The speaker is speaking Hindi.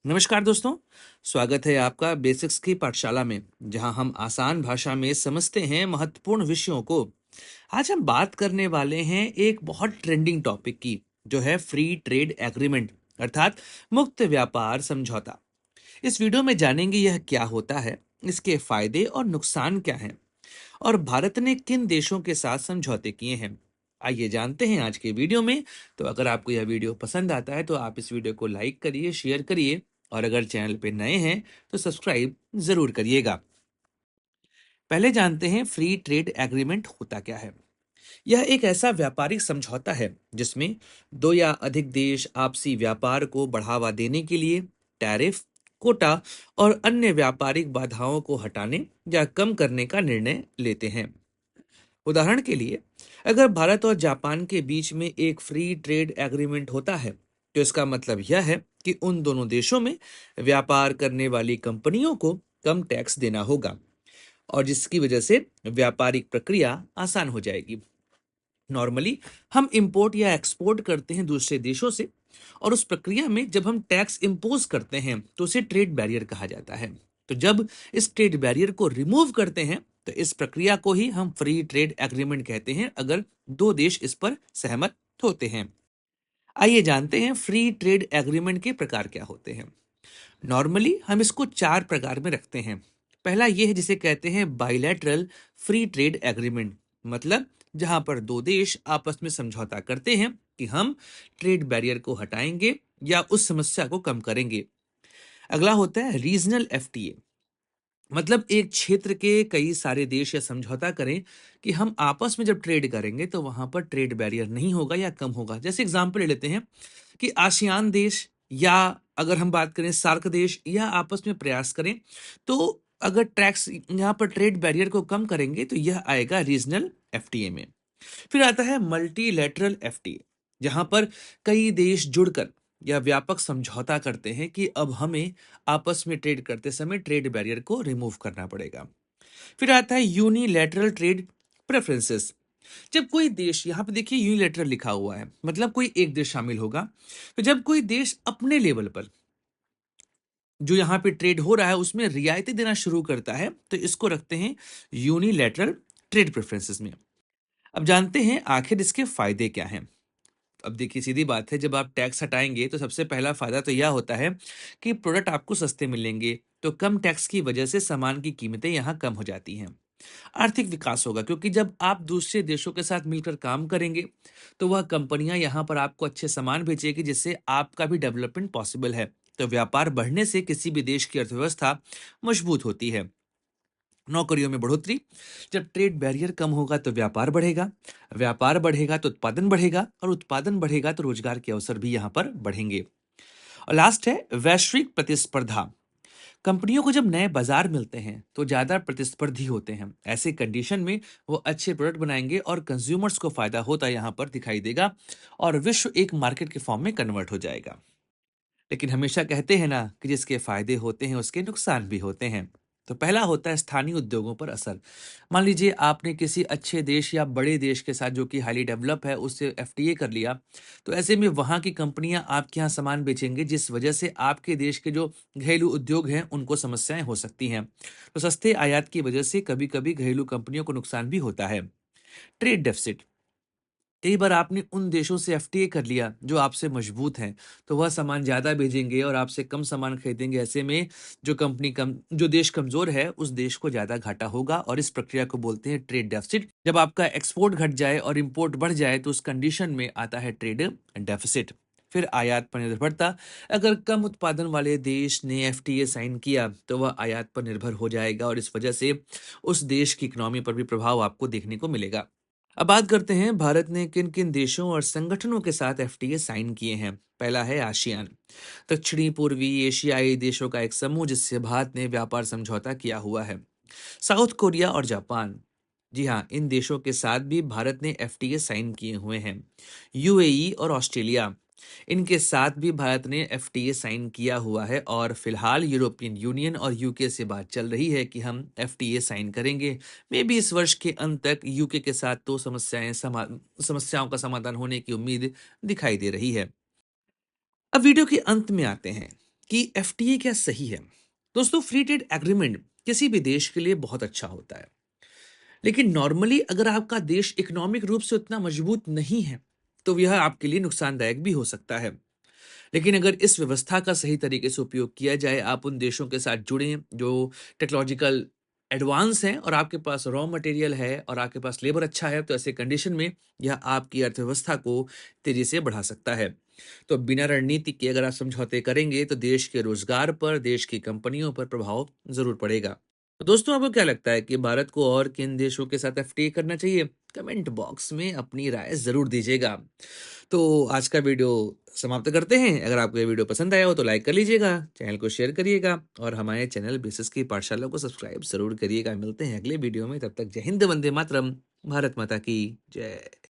नमस्कार दोस्तों। स्वागत है आपका बेसिक्स की पाठशाला में, जहां हम आसान भाषा में समझते हैं महत्वपूर्ण विषयों को। आज हम बात करने वाले हैं एक बहुत ट्रेंडिंग टॉपिक की, जो है फ्री ट्रेड एग्रीमेंट, अर्थात मुक्त व्यापार समझौता। इस वीडियो में जानेंगे यह क्या होता है, इसके फायदे और नुकसान क्या हैं, और भारत ने किन देशों के साथ समझौते किए हैं। आइए जानते हैं आज के वीडियो में। तो अगर आपको यह वीडियो पसंद आता है तो आप इस वीडियो को लाइक करिए, शेयर करिए, और अगर चैनल पे नए हैं तो सब्सक्राइब जरूर करिएगा। पहले जानते हैं फ्री ट्रेड एग्रीमेंट होता क्या है। यह एक ऐसा व्यापारिक समझौता है जिसमें दो या अधिक देश आपसी व्यापार को बढ़ावा देने के लिए टैरिफ, कोटा और अन्य व्यापारिक बाधाओं को हटाने या कम करने का निर्णय लेते हैं। उदाहरण के लिए, अगर भारत और जापान के बीच में एक फ्री ट्रेड एग्रीमेंट होता है, तो इसका मतलब यह है कि उन दोनों देशों में व्यापार करने वाली कंपनियों को कम टैक्स देना होगा, और जिसकी वजह से व्यापारिक प्रक्रिया आसान हो जाएगी। नॉर्मली हम इंपोर्ट या एक्सपोर्ट करते हैं दूसरे देशों से, और उस प्रक्रिया में जब हम टैक्स इंपोज करते हैं तो उसे ट्रेड बैरियर कहा जाता है। तो जब इस ट्रेड बैरियर को रिमूव करते हैं तो इस प्रक्रिया को ही हम फ्री ट्रेड एग्रीमेंट कहते हैं, अगर दो देश इस पर सहमत होते हैं। आइए जानते हैं फ्री ट्रेड एग्रीमेंट के प्रकार क्या होते हैं। नॉर्मली हम इसको चार प्रकार में रखते हैं। पहला ये है जिसे कहते हैं बाइलैटरल फ्री ट्रेड एग्रीमेंट, मतलब जहां पर दो देश आपस में समझौता करते हैं कि हम ट्रेड बैरियर को हटाएंगे या उस समस्या को कम करेंगे। अगला होता है रीजनल एफटीए, मतलब एक क्षेत्र के कई सारे देश या समझौता करें कि हम आपस में जब ट्रेड करेंगे तो वहां पर ट्रेड बैरियर नहीं होगा या कम होगा। जैसे एग्जांपल ले लेते हैं कि आसियान देश, या अगर हम बात करें सार्क देश, या आपस में प्रयास करें, तो अगर टैक्स यहाँ पर ट्रेड बैरियर को कम करेंगे तो यह आएगा रीजनल एफटीए में। फिर आता है मल्टीलैटरल एफटीए, जहां पर कई देश जुड़कर या व्यापक समझौता करते हैं कि अब हमें आपस में ट्रेड करते समय ट्रेड बैरियर को रिमूव करना पड़ेगा। फिर आता है यूनिलैटरल ट्रेड प्रेफरेंसेस। जब कोई देश, यहां पे देखिए यूनिलैटरल लिखा हुआ है, मतलब कोई एक देश शामिल होगा। तो जब कोई देश अपने लेवल पर जो यहाँ पे ट्रेड हो रहा है उसमें रियायतें देना शुरू करता है, तो इसको रखते हैं यूनिलैटरल ट्रेड प्रेफरेंसेस में। अब जानते हैं आखिर इसके फायदे क्या हैं। अब देखिए सीधी बात है, जब आप टैक्स हटाएंगे तो सबसे पहला फायदा तो यह होता है कि प्रोडक्ट आपको सस्ते मिलेंगे। तो कम टैक्स की वजह से सामान की कीमतें यहाँ कम हो जाती हैं। आर्थिक विकास होगा, क्योंकि जब आप दूसरे देशों के साथ मिलकर काम करेंगे तो वह कंपनियां यहाँ पर आपको अच्छे सामान बेचेगी, जिससे आपका भी डेवलपमेंट पॉसिबल है। तो व्यापार बढ़ने से किसी भी देश की अर्थव्यवस्था मजबूत होती है। नौकरियों में बढ़ोतरी, जब ट्रेड बैरियर कम होगा तो व्यापार बढ़ेगा, व्यापार बढ़ेगा तो उत्पादन बढ़ेगा, और उत्पादन बढ़ेगा तो रोजगार के अवसर भी यहाँ पर बढ़ेंगे। और लास्ट है वैश्विक प्रतिस्पर्धा। कंपनियों को जब नए बाजार मिलते हैं तो ज्यादा प्रतिस्पर्धी होते हैं। ऐसे कंडीशन में वो अच्छे प्रोडक्ट बनाएंगे और कंज्यूमर्स को फायदा होता यहाँ पर दिखाई देगा, और विश्व एक मार्केट के फॉर्म में कन्वर्ट हो जाएगा। लेकिन हमेशा कहते हैं ना कि जिसके फायदे होते हैं उसके नुकसान भी होते हैं। तो पहला होता है स्थानीय उद्योगों पर असर। मान लीजिए आपने किसी अच्छे देश या बड़े देश के साथ जो कि हाईली डेवलप है उससे एफटीए कर लिया, तो ऐसे में वहां की कंपनियां आपके यहाँ सामान बेचेंगे, जिस वजह से आपके देश के जो घरेलू उद्योग हैं उनको समस्याएं हो सकती हैं। तो सस्ते आयात की वजह से कभी कभी घरेलू कंपनियों को नुकसान भी होता है। ट्रेड डेफिसिट, कई बार आपने उन देशों से एफटीए कर लिया जो आपसे मजबूत हैं, तो वह सामान ज्यादा भेजेंगे और आपसे कम सामान खरीदेंगे। ऐसे में जो देश कमजोर है उस देश को ज्यादा घाटा होगा, और इस प्रक्रिया को बोलते हैं ट्रेड डेफिसिट। जब आपका एक्सपोर्ट घट जाए और इंपोर्ट बढ़ जाए तो उस कंडीशन में आता है ट्रेड डेफिसिट। फिर आयात पर निर्भरता, अगर कम उत्पादन वाले देश ने एफटीए साइन किया तो वह आयात पर निर्भर हो जाएगा, और इस वजह से उस देश की इकोनॉमी पर भी प्रभाव आपको देखने को मिलेगा। अब बात करते हैं भारत ने किन किन देशों और संगठनों के साथ एफटीए साइन किए हैं। पहला है आसियान, दक्षिणी पूर्वी एशियाई देशों का एक समूह जिससे भारत ने व्यापार समझौता किया हुआ है। साउथ कोरिया और जापान, जी हाँ, इन देशों के साथ भी भारत ने एफटीए साइन किए हुए हैं। यूएई और ऑस्ट्रेलिया, इनके साथ भी भारत ने एफटीए साइन किया हुआ है, और फिलहाल यूरोपियन यूनियन और यूके से बात चल रही है कि हम एफटीए साइन करेंगे। मे भी इस वर्ष के अंत तक यूके के साथ तो समस्याओं का समाधान होने की उम्मीद दिखाई दे रही है। अब वीडियो के अंत में आते हैं कि एफटीए क्या सही है? दोस्तों, फ्री ट्रेड एग्रीमेंट किसी भी देश के लिए बहुत अच्छा होता है, लेकिन नॉर्मली अगर आपका देश इकोनॉमिक रूप से उतना मजबूत नहीं है, तो यह आपके लिए नुकसानदायक भी हो सकता है। लेकिन अगर इस व्यवस्था का सही तरीके से उपयोग किया जाए, आप उन देशों के साथ जुड़ें जो टेक्नोलॉजिकल एडवांस हैं और आपके पास रॉ मटेरियल है और आपके पास लेबर अच्छा है, तो ऐसे कंडीशन में यह आपकी अर्थव्यवस्था को तेजी से बढ़ा सकता है। तो बिना रणनीति के अगर आप समझौते करेंगे, तो देश के रोजगार पर, देश की कंपनियों पर प्रभाव जरूर पड़ेगा। तो दोस्तों, आपको क्या लगता है कि भारत को और किन देशों के साथ एफटीए करना चाहिए? कमेंट बॉक्स में अपनी राय जरूर दीजिएगा। तो आज का वीडियो समाप्त करते हैं। अगर आपको ये वीडियो पसंद आया हो तो लाइक कर लीजिएगा, चैनल को शेयर करिएगा और हमारे चैनल बेसिस की पाठशाला को सब्सक्राइब जरूर करिएगा। मिलते हैं अगले वीडियो में, तब तक जय हिंद, वंदे मातरम, भारत माता की जय।